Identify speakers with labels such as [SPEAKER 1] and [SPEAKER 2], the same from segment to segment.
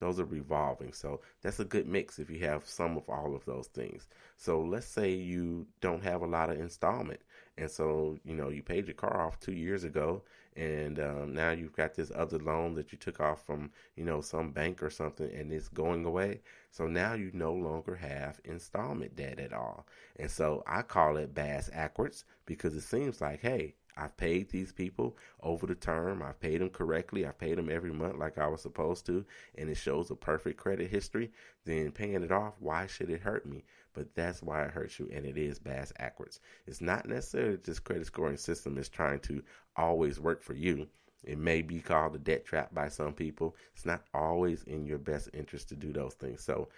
[SPEAKER 1] Those are revolving. So that's a good mix if you have some of all of those things. So let's say you don't have a lot of installment. And so, you paid your car off 2 years ago, and now you've got this other loan that you took off from, some bank or something, and it's going away. So now you no longer have installment debt at all. And so I call it bass backwards because it seems like, hey, I've paid these people over the term. I've paid them correctly. I've paid them every month like I was supposed to, and it shows a perfect credit history. Then paying it off, why should it hurt me? But that's why it hurts you, and it is bass backwards. It's not necessarily this credit scoring system is trying to always work for you. It may be called a debt trap by some people. It's not always in your best interest to do those things. So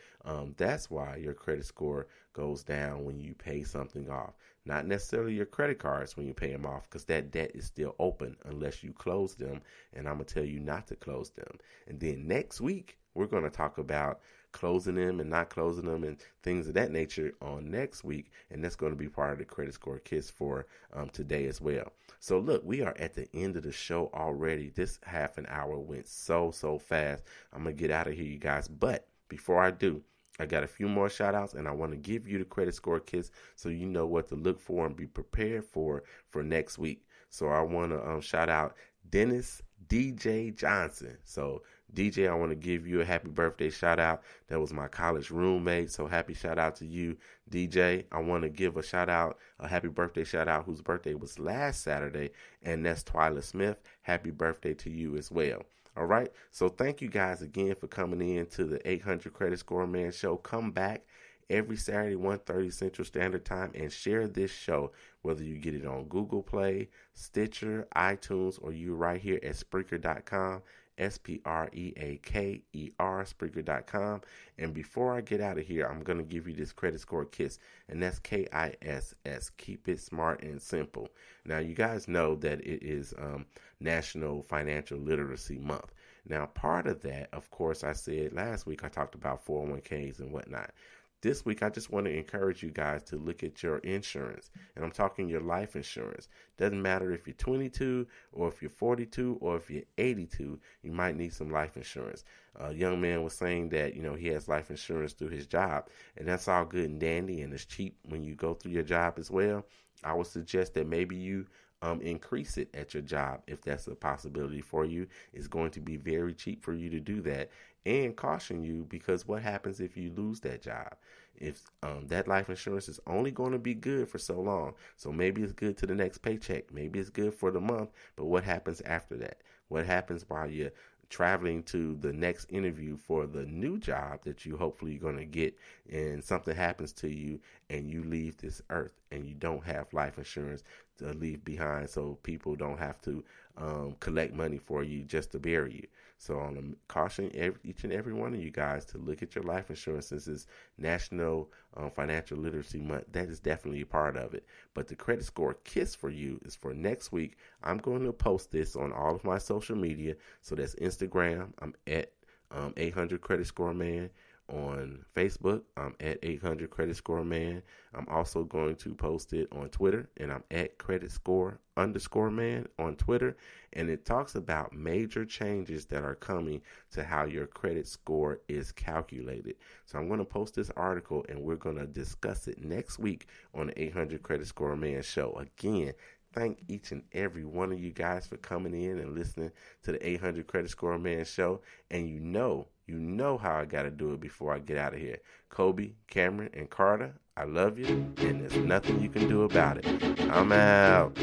[SPEAKER 1] that's why your credit score goes down when you pay something off. Not necessarily your credit cards when you pay them off, because that debt is still open unless you close them. And I'm going to tell you not to close them. And then next week, we're going to talk about closing them and not closing them and things of that nature on next week. And that's going to be part of the credit score kiss for today as well. So look, we are at the end of the show already. This half an hour went so fast. I'm going to get out of here, you guys. But before I do, I got a few more shout outs, and I want to give you the credit score kiss so you know what to look for and be prepared for next week. So I want to shout out Dennis DJ Johnson. So DJ, I want to give you a happy birthday shout out. That was my college roommate. So happy shout out to you, DJ. I want to give a shout out, a happy birthday shout out, whose birthday was last Saturday, and that's Twyla Smith. Happy birthday to you as well. All right. So thank you guys again for coming in to the 800 Credit Score Man Show. Come back every Saturday, 1:30 Central Standard Time, and share this show, whether you get it on Google Play, Stitcher, iTunes, or you right here at Spreaker.com, Spreaker, Spreaker.com. And before I get out of here, I'm going to give you this credit score kiss, and that's KISS. Keep it smart and simple. Now, you guys know that it is National Financial Literacy Month. Now, part of that, of course, I said last week, I talked about 401ks and whatnot. This week, I just want to encourage you guys to look at your insurance, and I'm talking your life insurance. Doesn't matter if you're 22 or if you're 42 or if you're 82, you might need some life insurance. A young man was saying that, he has life insurance through his job, and that's all good and dandy, and it's cheap when you go through your job as well. I would suggest that maybe you increase it at your job if that's a possibility for you. It's going to be very cheap for you to do that, and caution you, because what happens if you lose that job? If that life insurance is only going to be good for so long, so maybe it's good to the next paycheck, maybe it's good for the month, but what happens after that? What happens while you're traveling to the next interview for the new job that you hopefully going to get, and something happens to you and you leave this earth and you don't have life insurance to leave behind, so people don't have to collect money for you just to bury you. So I want to caution each and every one of you guys to look at your life insurance, since it's National Financial Literacy Month. That is definitely a part of it. But the credit score kiss for you is for next week. I'm going to post this on all of my social media. So that's Instagram. I'm at 800 Credit Score Man. On Facebook, I'm at 800 Credit Score Man. I'm also going to post it on Twitter, and I'm at Credit Score _Man on Twitter. And it talks about major changes that are coming to how your credit score is calculated. So I'm going to post this article, and we're going to discuss it next week on the 800 Credit Score Man Show. Again, thank each and every one of you guys for coming in and listening to the 800 Credit Score Man Show. And you know how I got to do it before I get out of here. Kobe, Cameron, and Carter, I love you, and there's nothing you can do about it. I'm out.